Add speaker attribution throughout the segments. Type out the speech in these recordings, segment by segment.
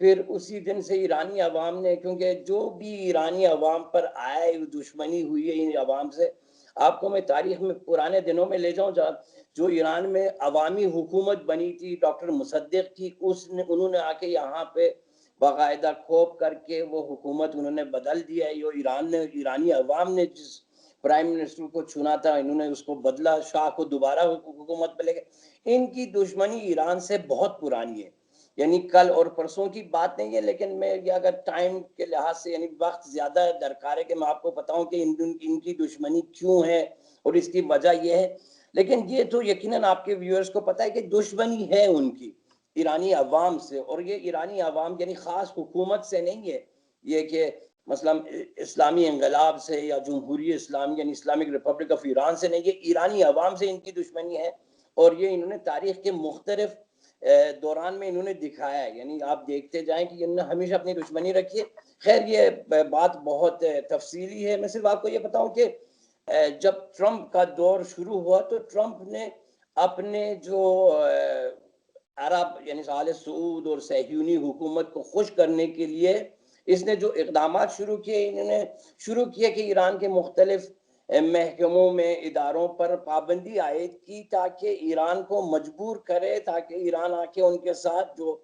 Speaker 1: پھر اسی دن سے ایرانی عوام نے، کیونکہ جو بھی ایرانی عوام پر آئے دشمنی ہوئی ہے ان عوام سے. آپ کو میں تاریخ میں پرانے دنوں میں لے جاؤں، جو ایران میں عوامی حکومت بنی تھی ڈاکٹر مصدق کی، انہوں نے آ کے یہاں پہ باقاعدہ کھوپ کر کے وہ حکومت انہوں نے بدل دیا ہے. ایرانی عوام نے جس پرائم منسٹر کو چنا تھا انہوں نے اس کو بدلا، شاہ کو دوبارہ حکومت پہ لے گئے. ان کی دشمنی ایران سے بہت پرانی ہے، یعنی کل اور پرسوں کی بات نہیں ہے. لیکن میں یہ اگر ٹائم کے لحاظ سے یعنی وقت زیادہ درکار ہے کہ میں آپ کو بتاؤں کہ ان کی دشمنی کیوں ہے اور اس کی وجہ یہ ہے. لیکن یہ تو یقیناً آپ کے ویورز کو پتہ ہے کہ دشمنی ہے ان کی ایرانی عوام سے. اور یہ ایرانی عوام یعنی خاص حکومت سے نہیں ہے، یہ کہ مثلا اسلامی انقلاب سے یا جمہوری اسلامی یعنی اسلامک ریپبلک آف ایران سے نہیں، یہ ایرانی عوام سے ان کی دشمنی ہے. اور یہ انہوں نے تاریخ کے مختلف دوران میں انہوں نے دکھایا ہے. یعنی آپ دیکھتے جائیں کہ انہوں نے ہمیشہ اپنی دشمنی رکھی ہے. خیر یہ بات بہت تفصیلی ہے. میں صرف آپ کو یہ بتاؤں کہ جب ٹرمپ کا دور شروع ہوا تو ٹرمپ نے اپنے جو عرب یعنی آل سعود اور صہیونی حکومت کو خوش کرنے کے لیے اس نے جو اقدامات شروع کیے، انہوں نے شروع کیا کہ ایران کے مختلف محکموں میں اداروں پر پابندی عائد کی تاکہ ایران کو مجبور کرے، تاکہ ایران آ کے ان کے ساتھ جو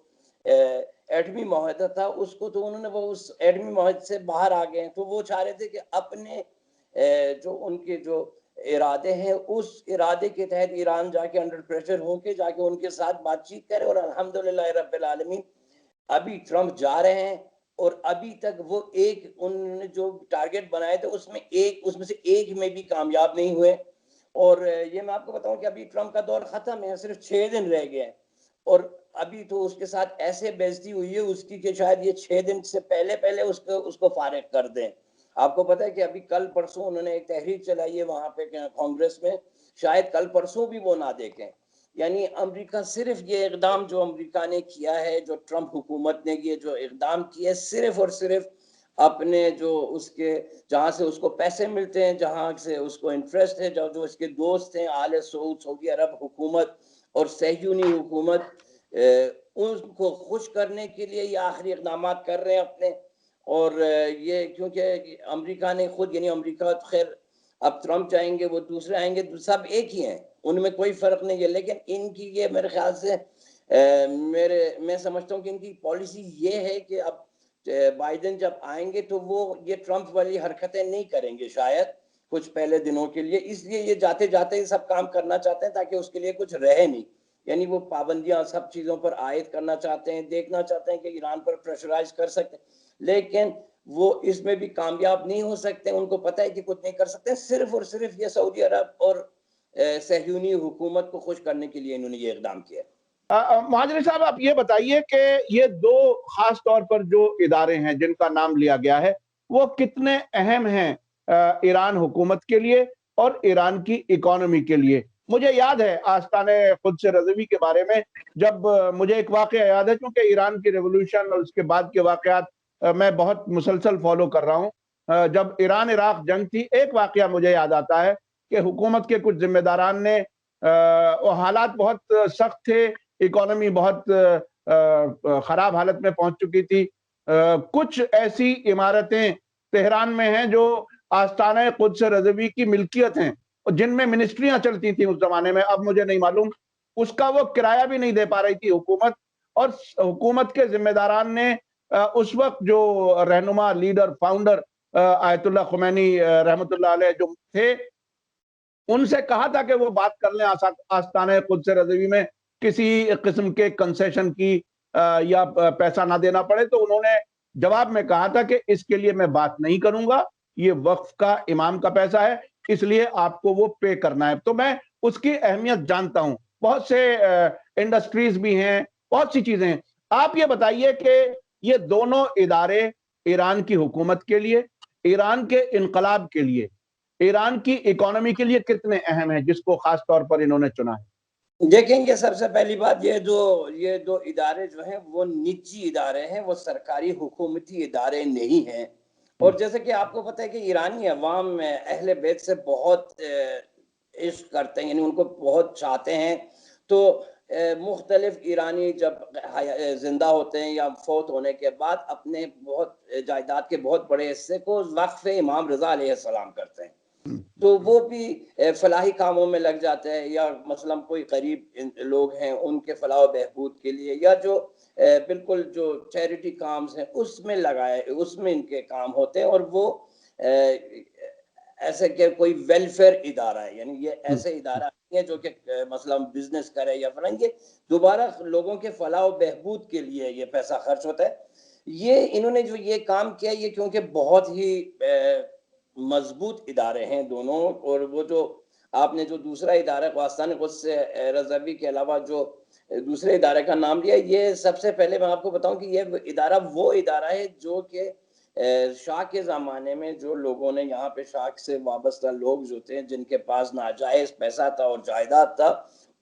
Speaker 1: ایٹمی معاہدہ تھا اس کو، تو انہوں نے وہ اس ایٹمی معاہدے سے باہر آ گئے. تو وہ چاہ رہے تھے کہ اپنے جو ان کے جو ارادے ہیں اس ارادے کے تحت ایران جا کے انڈر پریشر ہو کے جا کے ان کے ساتھ بات چیت کرے. اور الحمدللہ رب العالمین ابھی ٹرمپ جا رہے ہیں اور ابھی تک وہ انہوں نے جو ٹارگٹ بنائے تھے اس میں سے ایک میں بھی کامیاب نہیں ہوئے. اور یہ میں آپ کو بتاؤں کہ ابھی ٹرمپ کا دور ختم ہے، صرف 6 دن رہ گئے ہیں. اور ابھی تو اس کے ساتھ ایسے بےعزتی ہوئی ہے اس کی کہ شاید یہ 6 دن سے پہلے اس کو فارغ کر دیں. آپ کو پتہ ہے کہ ابھی کل پرسوں انہوں نے ایک تحریک چلائی ہے وہاں پہ کانگریس میں، شاید کل پرسوں بھی وہ نہ دیکھیں. یعنی امریکہ صرف یہ اقدام جو امریکہ نے کیا ہے، جو ٹرمپ حکومت نے یہ جو اقدام کیا ہے، صرف اور صرف اپنے جو اس کے جہاں سے اس کو پیسے ملتے ہیں، جہاں سے اس کو انٹرسٹ ہے، جو اس کے دوست ہیں آل سعود، سعودی عرب حکومت اور صہیونی حکومت، ان کو خوش کرنے کے لیے یہ آخری اقدامات کر رہے ہیں اپنے. اور یہ کیونکہ امریکہ نے خود یعنی امریکہ خیر اب ٹرمپ چاہیں گے وہ دوسرے آئیں گے، سب ایک ہی ہیں، ان میں کوئی فرق نہیں ہے. لیکن ان کی یہ میرے خیال سے میں سمجھتا ہوں کہ ان کی پالیسی یہ ہے کہ اب بائیڈن جب آئیں گے تو وہ یہ ٹرمپ والی حرکتیں نہیں کریں گے شاید کچھ پہلے دنوں کے لیے. اس لیے یہ جاتے جاتے سب کام کرنا چاہتے ہیں تاکہ اس کے لیے کچھ رہے نہیں. یعنی وہ پابندیاں سب چیزوں پر عائد کرنا چاہتے ہیں، دیکھنا چاہتے ہیں کہ ایران پر پریشرائز کر سکتے ہیں، لیکن وہ اس میں بھی کامیاب نہیں ہو سکتے. ان کو پتہ ہے کہ کچھ نہیں کر سکتے، صرف اور صرف یہ سعودی عرب اور صہیونی حکومت کو خوش کرنے کے لیے انہوں نے یہ اقدام کیا.
Speaker 2: مہاجری صاحب آپ یہ بتائیے کہ یہ دو خاص طور پر جو ادارے ہیں جن کا نام لیا گیا ہے وہ کتنے اہم ہیں ایران حکومت کے لیے اور ایران کی اکانومی کے لیے. مجھے یاد ہے آستانہ قدس رضوی کے بارے میں، جب مجھے ایک واقعہ یاد ہے کیونکہ ایران کی ریولوشن اور اس کے بعد کے واقعات میں بہت مسلسل فالو کر رہا ہوں. جب ایران عراق جنگ تھی، ایک واقعہ مجھے یاد آتا ہے کہ حکومت کے کچھ ذمہ داران نے، حالات بہت سخت تھے، اکانومی بہت خراب حالت میں پہنچ چکی تھی. کچھ ایسی عمارتیں تہران میں ہیں جو آستانہ قدس رضوی کی ملکیت ہیں، جن میں منسٹریاں چلتی تھیں اس زمانے میں، اب مجھے نہیں معلوم. اس کا وہ کرایہ بھی نہیں دے پا رہی تھی حکومت، اور حکومت کے ذمہ داران نے اس وقت جو رہنما، لیڈر، فاؤنڈر آیت اللہ خمینی رحمت اللہ علیہ جو تھے، ان سے کہا تھا کہ وہ بات کر لیں آستانہ قدس رضوی میں کسی قسم کے کنسیشن کی یا پیسہ نہ دینا پڑے. تو انہوں نے جواب میں کہا تھا کہ اس کے لیے میں بات نہیں کروں گا، یہ وقف کا امام کا پیسہ ہے، اس لیے آپ کو وہ پے کرنا ہے. تو میں اس کی اہمیت جانتا ہوں. بہت سے انڈسٹریز بھی ہیں، بہت سی چیزیں ہیں. آپ یہ بتائیے کہ یہ دونوں ادارے ایران کی حکومت کے لیے، ایران کے انقلاب کے لیے، ایران کی اکانومی کے لیے کتنے اہم ہیں جس کو خاص طور پر انہوں نے چنا ہے؟
Speaker 1: دیکھیں گے، سب سے پہلی بات یہ دو ادارے جو ہیں وہ نجی ادارے ہیں، وہ سرکاری حکومتی ادارے نہیں ہیں. اور جیسے کہ آپ کو پتہ ہے کہ ایرانی عوام اہل بیت سے بہت عشق کرتے ہیں، یعنی ان کو بہت چاہتے ہیں. تو مختلف ایرانی جب زندہ ہوتے ہیں یا فوت ہونے کے بعد اپنے بہت جائیداد کے بہت بڑے حصے کو وقف امام رضا علیہ السلام کرتے ہیں، تو وہ بھی فلاحی کاموں میں لگ جاتے ہیں، یا مثلا کوئی قریب لوگ ہیں ان کے فلاح و بہبود کے لیے، یا جو بالکل جو چیریٹی کامز ہیں اس میں لگائے، اس میں ان کے کام ہوتے ہیں، اور وہ ایسے کہ کوئی ویلفیئر ادارہ ہے، یعنی یہ ایسے ادارہ نہیں ہے جو کہ مثلا بزنس کرے یا فلاں، یہ دوبارہ لوگوں کے فلاح و بہبود کے لیے یہ پیسہ خرچ ہوتا ہے۔ یہ انہوں نے جو یہ کام کیا، یہ کیونکہ بہت ہی مضبوط ادارے ہیں دونوں، اور وہ جو آپ نے جو دوسرا ادارہ آستان قدس رضوی کے علاوہ جو دوسرے ادارے کا نام لیا، یہ سب سے پہلے میں آپ کو بتاؤں کہ یہ ادارہ وہ ادارہ ہے جو کہ شاہ کے زمانے میں جو لوگوں نے یہاں پہ شاہ سے وابستہ لوگ جو تھے، جن کے پاس ناجائز پیسہ تھا اور جائیداد تھا،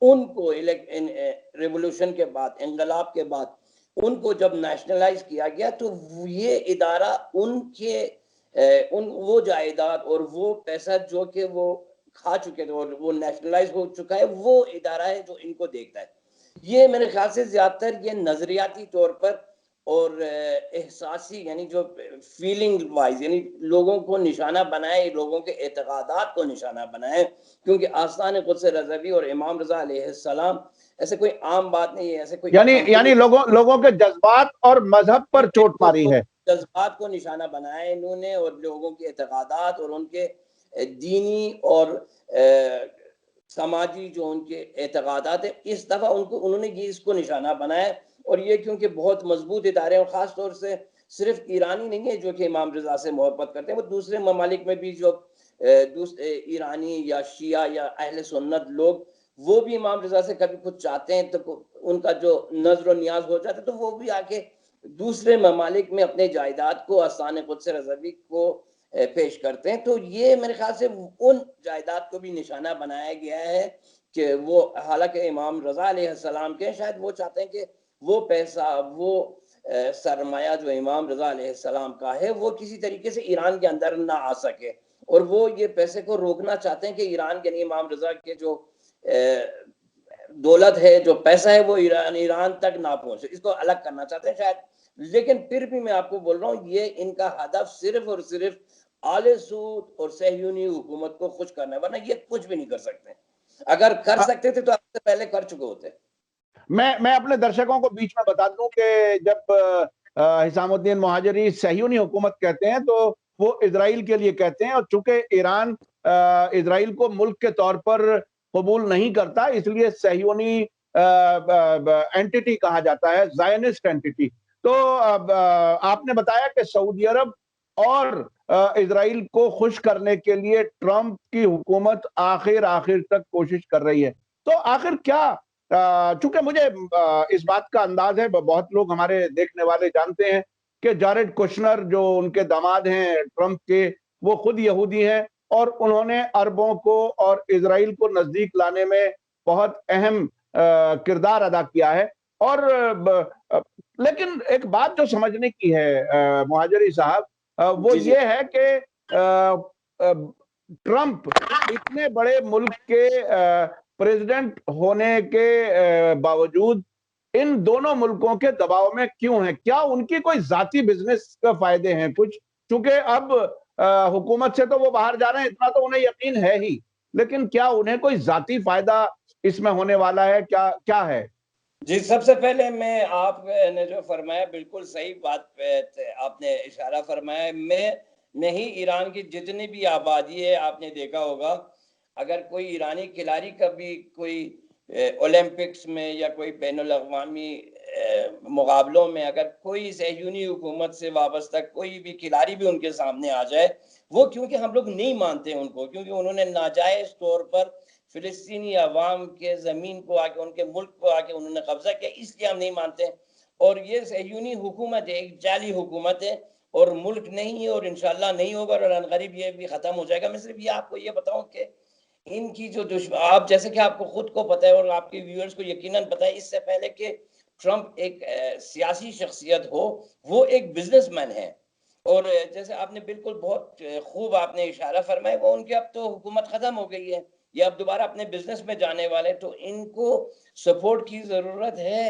Speaker 1: ان کو ریولوشن کے بعد، انقلاب کے بعد ان کو جب نیشنلائز کیا گیا، تو یہ ادارہ ان کے وہ جائیداد اور وہ پیسہ جو کہ وہ کھا چکے تھے اور وہ نیشنلائز ہو چکا ہے، وہ ادارہ ہے جو ان کو دیکھتا ہے۔ یہ میرے خیال سے زیادہ تر یہ نظریاتی طور پر اور احساسی، یعنی جو فیلنگ وائز، یعنی لوگوں کو نشانہ بنائے، لوگوں کے اعتقادات کو نشانہ بنائے، کیونکہ آستان قدس رضوی اور امام رضا علیہ السلام ایسے کوئی عام بات نہیں ہے، ایسے کوئی
Speaker 2: یعنی لوگوں کے جذبات اور مذہب پر چوٹ ماری ہے،
Speaker 1: جذبات کو نشانہ بنایا انہوں نے، اور لوگوں کے اعتقادات اور ان کے دینی اور سماجی جو ان کے اعتقادات ہیں، اس دفعہ انہوں نے یہ اس کو نشانہ بنایا۔ اور یہ کیونکہ بہت مضبوط ادارے ہیں، اور خاص طور سے صرف ایرانی نہیں ہے جو کہ امام رضا سے محبت کرتے ہیں، وہ دوسرے ممالک میں بھی جو ایرانی یا شیعہ یا اہل سنت لوگ، وہ بھی امام رضا سے کبھی کچھ چاہتے ہیں تو ان کا جو نظر و نیاز ہو جاتا ہے، تو وہ بھی آ کے دوسرے ممالک میں اپنے جائیداد کو آستان قدس رضوی کو پیش کرتے ہیں۔ تو یہ میرے خیال سے ان جائیداد کو بھی نشانہ بنایا گیا ہے کہ وہ، حالانکہ امام رضا علیہ السلام کے، شاید وہ چاہتے ہیں کہ وہ پیسہ، وہ سرمایہ جو امام رضا علیہ السلام کا ہے، وہ کسی طریقے سے ایران کے اندر نہ آ سکے، اور وہ یہ پیسے کو روکنا چاہتے ہیں کہ ایران کے، امام رضا کے جو دولت ہے، جو پیسہ ہے، وہ ایران تک نہ پہنچے، اس کو الگ کرنا چاہتے ہیں شاید۔ لیکن پھر بھی میں آپ کو بول رہا ہوں، یہ ان کا ہدف صرف اور صرف آل سعود اور صہیونی حکومت کو خوش کرنا ہے، ورنہ یہ کچھ بھی نہیں کر سکتے۔ اگر کر سکتے تھے تو آپ سے پہلے کر چکے ہوتے۔
Speaker 2: میں اپنے درشکوں کو بیچ میں بتا دوں کہ جب حسام الدین مہاجری صہیونی حکومت کہتے ہیں تو وہ اسرائیل کے لیے کہتے ہیں، اور چونکہ ایران اسرائیل کو ملک کے طور پر قبول نہیں کرتا، اس لیے صہیونی اینٹیٹی کہا جاتا ہے، زائنسٹ اینٹیٹی۔ تو آپ نے بتایا کہ سعودی عرب اور اسرائیل کو خوش کرنے کے لیے ٹرمپ کی حکومت آخر تک کوشش کر رہی ہے، تو آخر کیا؟ چونکہ مجھے اس بات کا انداز ہے، بہت لوگ ہمارے دیکھنے والے جانتے ہیں کہ جارڈ کوشنر جو ان کے داماد ہیں ٹرمپ کے، وہ خود یہودی ہیں، اور انہوں نے عربوں کو اور اسرائیل کو نزدیک لانے میں بہت اہم کردار ادا کیا ہے۔ اور لیکن ایک بات جو سمجھنے کی ہے مہاجری صاحب، وہ یہ ہے کہ ٹرمپ اتنے بڑے ملک کے پریزیڈنٹ ہونے کے باوجود ان دونوں ملکوں کے دباؤ میں کیوں ہیں؟ کیا ان کی کوئی ذاتی بزنس کا فائدے ہیں کچھ؟ چونکہ اب حکومت سے تو وہ باہر جا رہے ہیں، اتنا تو انہیں یقین ہے ہی، لیکن کیا انہیں کوئی ذاتی فائدہ اس میں ہونے والا ہے؟ کیا ہے؟
Speaker 1: جی، سب سے پہلے میں، آپ نے جو فرمایا بالکل صحیح بات پہ آپ نے اشارہ فرمایا۔ میں نہیں، ایران کی جتنی بھی آبادی ہے، آپ نے دیکھا ہوگا، اگر کوئی ایرانی کھلاڑی کبھی کوئی اولمپکس میں یا کوئی بین الاقوامی مقابلوں میں اگر کوئی صہیونی حکومت سے وابستہ کوئی بھی کھلاڑی بھی ان کے سامنے آ جائے، وہ کیونکہ ہم لوگ نہیں مانتے ان کو، کیونکہ انہوں نے ناجائز طور پر فلسطینی عوام کے زمین کو آ کے، ان کے ملک کو آ کے انہوں نے قبضہ کیا، اس لیے ہم نہیں مانتے۔ اور یہ صہیونی حکومت ہے، ایک جعلی حکومت ہے، اور ملک نہیں ہے، اور انشاءاللہ نہیں ہوگا، اور عنقریب یہ بھی ختم ہو جائے گا۔ میں صرف یہ آپ کو یہ بتاؤں کہ ان کی جو آپ جیسے کہ آپ کو خود کو پتہ ہے اور آپ کے ویورز کو یقیناً پتہ ہے، اس سے پہلے کہ ٹرمپ ایک سیاسی شخصیت ہو، وہ ایک بزنس مین ہے، اور جیسے آپ نے بالکل بہت خوب آپ نے اشارہ فرمایا، وہ ان کے اب تو حکومت ختم ہو گئی ہے، یہ اب دوبارہ اپنے بزنس میں جانے والے، تو ان کو سپورٹ کی ضرورت ہے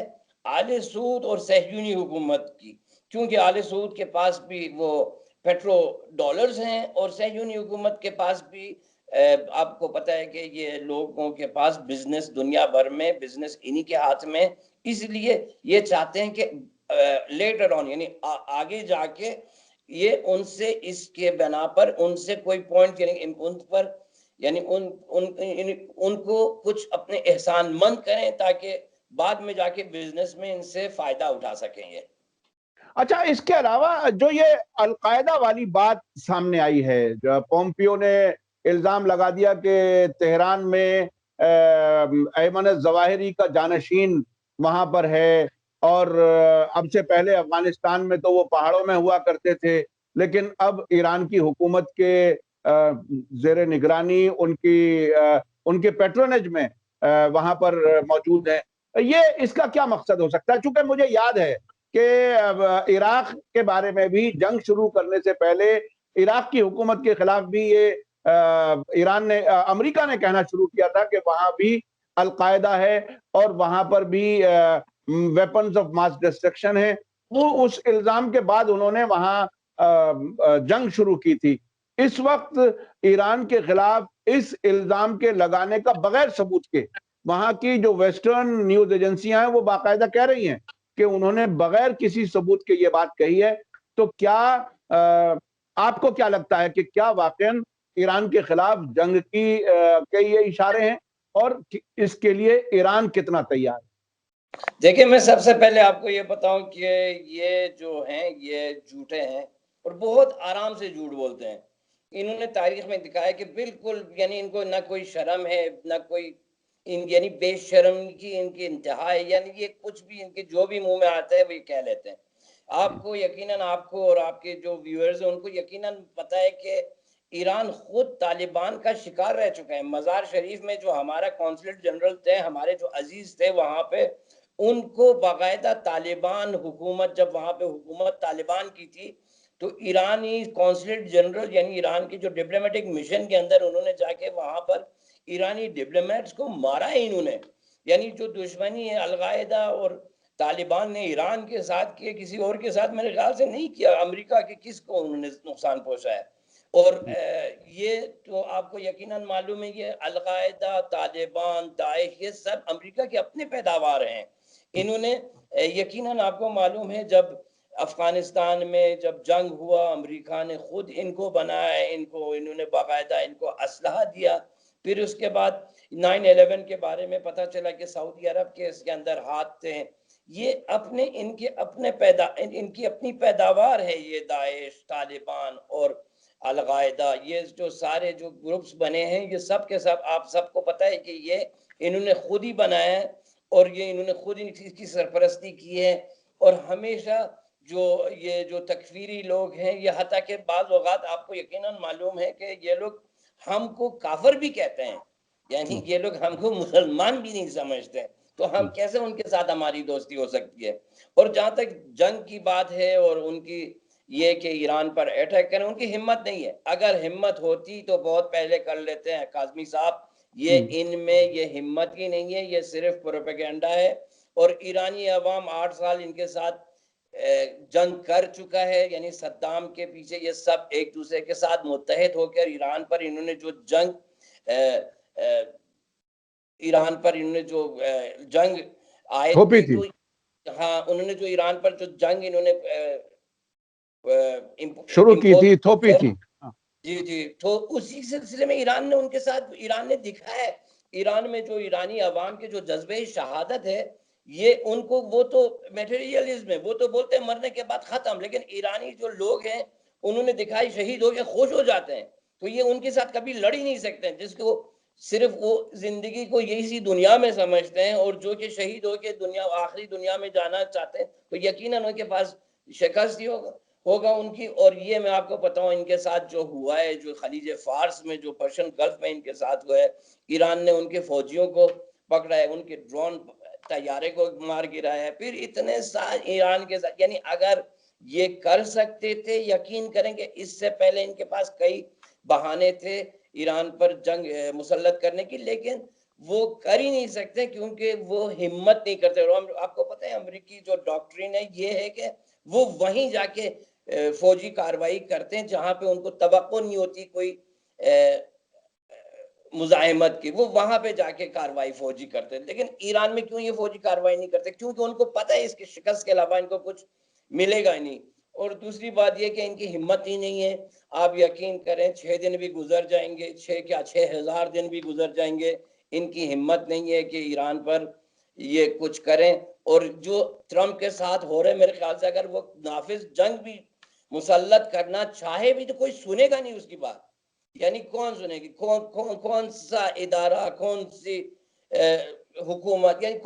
Speaker 1: آل سعود اور صہیونی حکومت کی، کیونکہ آل سعود کے پاس بھی وہ پیٹرو ڈالرز ہیں اور صہیونی حکومت کے پاس بھی آپ کو پتہ ہے کہ یہ لوگوں کے پاس بزنس، دنیا بھر میں بزنس انہی کے ہاتھ میں، اس لیے یہ چاہتے ہیں کہ لیٹر آن یعنی آگے جا کے یہ ان سے اس کے بنا پر ان سے کوئی پوائنٹ یعنی ان پر یعنی ان کو کچھ اپنے احسان مند کریں تاکہ بعد میں جا کے بزنس میں ان سے فائدہ اٹھا سکیں یہ۔
Speaker 2: اچھا، اس کے علاوہ جو یہ القاعدہ والی بات سامنے آئی ہے، جو پومپیو نے الزام لگا دیا کہ تہران میں ایمن الظواہری کا جانشین وہاں پر ہے، اور اب سے پہلے افغانستان میں تو وہ پہاڑوں میں ہوا کرتے تھے، لیکن اب ایران کی حکومت کے زیر نگرانی ان کے پیٹرونیج میں وہاں پر موجود ہیں۔ یہ اس کا کیا مقصد ہو سکتا ہے؟ چونکہ مجھے یاد ہے کہ عراق کے بارے میں بھی جنگ شروع کرنے سے پہلے عراق کی حکومت کے خلاف بھی یہ امریکہ نے کہنا شروع کیا تھا کہ وہاں بھی القاعدہ ہے اور وہاں پر بھی ویپنز آف ماس ڈسٹرکشن ہے۔ وہ اس الزام کے بعد انہوں نے وہاں جنگ شروع کی تھی۔ اس وقت ایران کے خلاف اس الزام کے لگانے کا بغیر ثبوت کے وہاں کی جو ویسٹرن نیوز ایجنسیاں ہیں وہ باقاعدہ کہہ رہی ہیں کہ انہوں نے بغیر کسی ثبوت کے یہ بات کہی ہے۔ تو کیا آپ کو کیا لگتا ہے کہ کیا واقعاً ایران کے خلاف جنگ کے یہ اشارے ہیں اور اس کے لیے ایران کتنا تیار ہے؟
Speaker 1: دیکھیں، میں سب سے پہلے آپ کو یہ بتاؤں کہ یہ جو ہیں یہ جھوٹے ہیں اور بہت آرام سے جھوٹ بولتے ہیں۔ انہوں نے تاریخ میں دکھایا کہ بالکل یعنی ان کو نہ کوئی شرم ہے نہ کوئی یعنی بے شرم کی ان کی انتہا ہے، یعنی یہ کچھ بھی ان کے جو بھی منہ میں آتا ہے وہ کہہ لیتے ہیں۔ آپ کو یقیناً آپ کو اور آپ کے جو ویورز ہیں ان کو یقیناً پتہ ہے کہ ایران خود طالبان کا شکار رہ چکا ہے۔ مزار شریف میں جو ہمارا کونسلیٹ جنرل تھے، ہمارے جو عزیز تھے وہاں پہ، ان کو باقاعدہ طالبان حکومت، جب وہاں پہ حکومت طالبان کی تھی تو ایرانی کونسلیٹ جنرل یعنی ایران کی جو ڈپلومیٹک مشن کے اندر انہوں نے جا کے وہاں پر ایرانی ڈپلومیٹس کو مارا ہے انہوں نے۔ یعنی جو دشمنی ہے القاعدہ اور طالبان نے ایران کے ساتھ کیا، کسی اور کے ساتھ میرے خیال سے نہیں کیا۔ امریکہ کے کس کو انہوں نے نقصان پہنچا ہے؟ اور یہ تو آپ کو یقیناً معلوم ہے کہ القاعدہ، طالبان، داعش یہ سب امریکہ کے اپنے پیداوار ہیں۔ انہوں نے یقیناً آپ کو معلوم ہے جب افغانستان میں جب جنگ ہوا، امریکہ نے خود ان کو بنایا، انہوں نے باقاعدہ ان کو اسلحہ دیا۔ پھر اس کے بعد 9/11 کے بارے میں پتہ چلا کہ سعودی عرب کے اس کے اندر ہاتھ تھے۔ یہ ان کی اپنی پیداوار ہے، یہ داعش، طالبان اور القاعدہ، یہ جو سارے جو گروپس بنے ہیں یہ سب کے سب آپ سب کو پتہ ہے کہ یہ انہوں نے خود ہی بنایا ہے اور یہ انہوں نے خود ان کی سرپرستی کی ہے۔ اور ہمیشہ یہ جو تکفیری لوگ ہیں، یہ حتیٰ کہ بعض اوقات آپ کو یقیناً معلوم ہے کہ یہ لوگ ہم کو کافر بھی کہتے ہیں، یعنی یہ لوگ ہم کو مسلمان بھی نہیں سمجھتے، تو ہم کیسے ان کے ساتھ ہماری دوستی ہو سکتی ہے؟ اور جہاں تک جنگ کی بات ہے اور ان کی یہ کہ ایران پر اٹیک کریں، ان کی ہمت نہیں ہے۔ اگر ہمت ہوتی تو بہت پہلے کر لیتے ہیں کاظمی صاحب، یہ ان میں یہ ہمت ہی نہیں ہے، یہ صرف پروپیگنڈا ہے۔ اور ایرانی عوام 8 سال ان کے ساتھ جنگ کر چکا ہے، یعنی صدام کے پیچھے یہ سب ایک دوسرے کے ساتھ متحد ہو کر ایران پر انہوں نے جو جنگ عائد کی، تو ہاں انہوں نے جو ایران پر جو جنگ انہوں نے
Speaker 2: شروع کی تھی، تھوپی تھی۔
Speaker 1: جی تو اسی سلسلے میں ایران نے ان کے ساتھ نے دکھا ہے، ایران میں جو ایرانی عوام کے جو جذبہ شہادت ہے، یہ ان کو وہ تو میٹیریلزم ہے، وہ تو بولتے ہیں مرنے کے بعد ختم، لیکن ایرانی جو لوگ ہیں انہوں نے دکھائی شہید ہو کے خوش ہو جاتے ہیں، تو یہ ان کے ساتھ کبھی لڑ ہی نہیں سکتے ہیں، جس کو صرف وہ زندگی کو یہی سی دنیا میں سمجھتے ہیں، اور جو کہ شہید ہو کے آخری دنیا میں جانا چاہتے ہیں تو یقیناً ان کے پاس شکست ہی ہوگا ان کی۔ اور یہ میں آپ کو بتاؤں ان کے ساتھ جو ہوا ہے، جو خلیج فارس میں جو پرشین گلف میں ان کے ساتھ ہوا ہے، ایران نے ان کے فوجیوں کو پکڑا ہے، ان کے ڈرون طیارے کو مار گرایا ہے، پھر اتنے سال ایران کے ساتھ، یعنی اگر یہ کر سکتے تھے، یقین کریں کہ اس سے پہلے ان کے پاس کئی بہانے تھے، ایران پر جنگ مسلط کرنے کی، لیکن وہ کر ہی نہیں سکتے کیونکہ وہ ہمت نہیں کرتے. اور آپ کو پتہ ہے امریکی جو ڈاکٹرین ہے یہ ہے کہ وہ وہیں جا کے فوجی کاروائی کرتے ہیں جہاں پہ ان کو توقع نہیں ہوتی کوئی مزاحمت کی، وہ وہاں پہ جا کے کاروائی فوجی کرتے ہیں. لیکن ایران میں کیوں یہ فوجی کاروائی نہیں کرتے؟ کیونکہ ان کو پتہ ہے اس کی شکست کے علاوہ ان کو کچھ ملے گا نہیں. اور دوسری بات یہ کہ ان کی ہمت ہی نہیں ہے. آپ یقین کریں 6 دن بھی گزر جائیں گے، 6,000 دن بھی گزر جائیں گے، ان کی ہمت نہیں ہے کہ ایران پر یہ کچھ کریں. اور جو ٹرمپ کے ساتھ ہو رہے میرے خیال سے اگر وہ نافذ جنگ بھی مسلط کرنا چاہے بھی تو کوئی سنے گا نہیں اس کی بات. یعنی کون سنے گی؟ کون سا ادارہ، کون سی حکومت، یعنی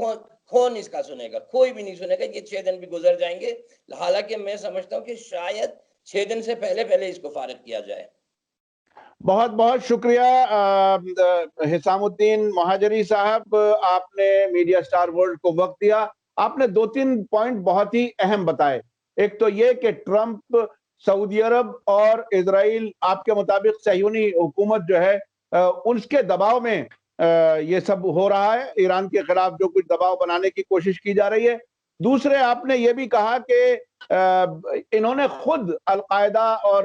Speaker 1: کون اس کا سنے گا؟ کوئی بھی نہیں سنے گا. یہ 6 دن بھی گزر جائیں گے. حالانکہ میں سمجھتا ہوں کہ شاید 6 دن سے پہلے اس کو فارغ کیا جائے.
Speaker 2: بہت بہت شکریہ حسام الدین مہاجری صاحب، آپ نے میڈیا سٹار ورلڈ کو وقت دیا. آپ نے 2-3 پوائنٹ بہت ہی اہم بتائے. ایک تو یہ کہ ٹرمپ، سعودی عرب اور اسرائیل، آپ کے مطابق صہیونی حکومت جو ہے اس کے دباؤ میں یہ سب ہو رہا ہے، ایران کے خلاف جو کچھ دباؤ بنانے کی کوشش کی جا رہی ہے. دوسرے آپ نے یہ بھی کہا کہ انہوں نے خود القاعدہ اور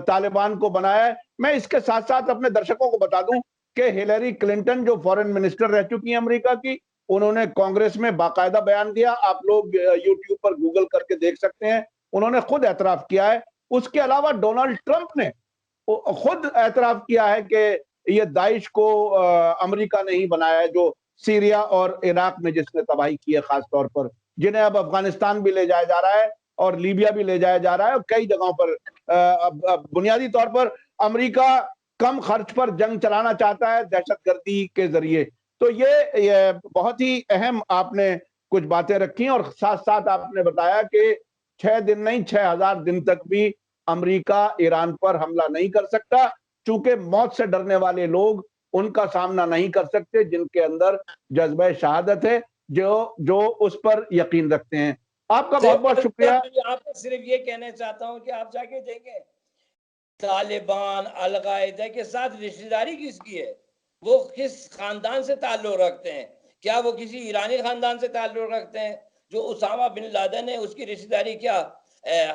Speaker 2: طالبان کو بنایا ہے. میں اس کے ساتھ ساتھ اپنے درشکوں کو بتا دوں کہ ہلیری کلنٹن جو فورن منسٹر رہ چکی ہیں امریکہ کی، انہوں نے کانگریس میں باقاعدہ بیان دیا. آپ لوگ یوٹیوب پر گوگل کر کے دیکھ سکتے ہیں. انہوں نے خود اعتراف کیا ہے. اس کے علاوہ ڈونلڈ ٹرمپ نے خود اعتراف کیا ہے کہ یہ داعش کو امریکہ نے ہی بنایا ہے، جو سیریا اور عراق میں جس نے تباہی کی ہے خاص طور پر، جنہیں اب افغانستان بھی لے جایا جا رہا ہے اور لیبیا بھی لے جایا جا رہا ہے. اور کئی جگہوں پر بنیادی طور پر امریکہ کم خرچ پر جنگ چلانا چاہتا ہے دہشت گردی کے ذریعے. تو یہ بہت ہی اہم آپ نے کچھ باتیں رکھی. اور ساتھ ساتھ آپ نے بتایا کہ 6 دن نہیں 6,000 دن تک بھی امریکہ ایران پر حملہ نہیں کر سکتا، چونکہ موت سے ڈرنے والے لوگ ان کا سامنا نہیں کر سکتے جن کے اندر جذبہ شہادت ہے، جو اس پر یقین رکھتے ہیں. آپ کا بہت بہت شکریہ.
Speaker 1: آپ کو صرف یہ کہنا چاہتا ہوں کہ آپ جا کے دیکھیں طالبان القاعدہ کے ساتھ رشتہ داری کس کی ہے، وہ کس خاندان سے تعلق رکھتے ہیں. کیا وہ کسی ایرانی خاندان سے تعلق رکھتے ہیں؟ جو اسامہ بن لادن ہے اس کی رشتہ داری کیا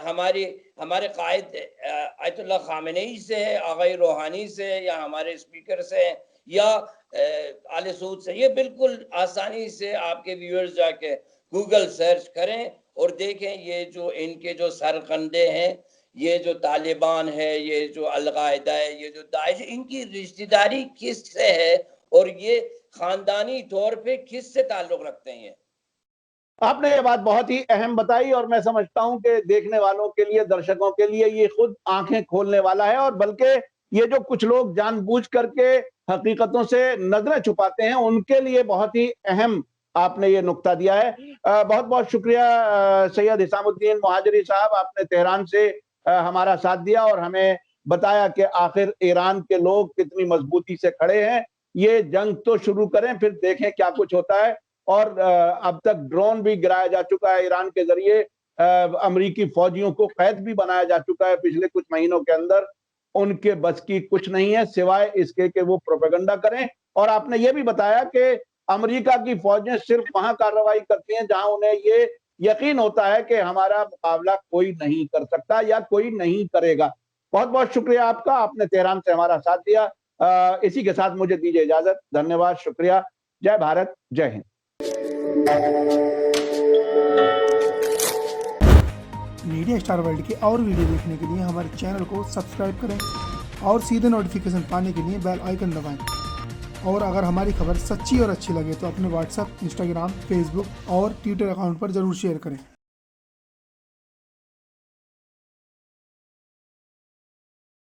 Speaker 1: ہمارے قائد آیت اللہ خامنئی سے ہے، آغای روحانی سے، یا ہمارے اسپیکر سے، یا آل سعود سے؟ یہ بالکل آسانی سے آپ کے ویورز جا کے گوگل سرچ کریں اور دیکھیں یہ جو ان کے جو سرقندے ہیں، یہ جو طالبان ہے، یہ جو القاعدہ ہے، یہ جو داعش، ان کی رشتہ داری کس سے ہے اور یہ خاندانی طور پہ کس سے تعلق رکھتے ہیں.
Speaker 2: آپ نے یہ بات بہت ہی اہم بتائی اور میں سمجھتا ہوں کہ دیکھنے والوں کے لیے، درشکوں کے لیے یہ خود آنکھیں کھولنے والا ہے. اور بلکہ یہ جو کچھ لوگ جان بوجھ کر کے حقیقتوں سے نظریں چھپاتے ہیں ان کے لیے بہت ہی اہم آپ نے یہ نقطہ دیا ہے. بہت بہت شکریہ سید حسام الدین مہاجری صاحب، آپ نے تہران سے ہمارا ساتھ دیا اور ہمیں بتایا کہ آخر ایران کے لوگ کتنی مضبوطی سے کھڑے ہیں. یہ جنگ تو شروع کریں پھر دیکھیں کیا کچھ ہوتا ہے. اور اب تک ڈرون بھی گرایا جا چکا ہے ایران کے ذریعے، امریکی فوجیوں کو قید بھی بنایا جا چکا ہے پچھلے کچھ مہینوں کے اندر. ان کے بس کی کچھ نہیں ہے سوائے اس کے کہ وہ پروپیگنڈا کریں. اور آپ نے یہ بھی بتایا کہ امریکہ کی فوجیں صرف وہاں کارروائی کرتی ہیں جہاں انہیں یہ یقین ہوتا ہے کہ ہمارا مقابلہ کوئی نہیں کر سکتا یا کوئی نہیں کرے گا. بہت بہت شکریہ آپ کا، آپ نے تہران سے ہمارا ساتھ دیا. اسی کے ساتھ مجھے دیجیے اجازت. دھنیہ واد، شکریہ. جے بھارت، جے ہند.
Speaker 3: میڈیا سٹار ورلڈ کے اور ویڈیو دیکھنے کے لیے ہمارے چینل کو سبسکرائب کریں اور سیدھے نوٹیفیکیشن پانے کے لیے بیل آئیکن دبائیں. اور اگر ہماری خبر سچی اور اچھی لگے تو اپنے واٹس ایپ، انسٹاگرام، فیس بک اور ٹویٹر اکاؤنٹ پر ضرور شیئر کریں.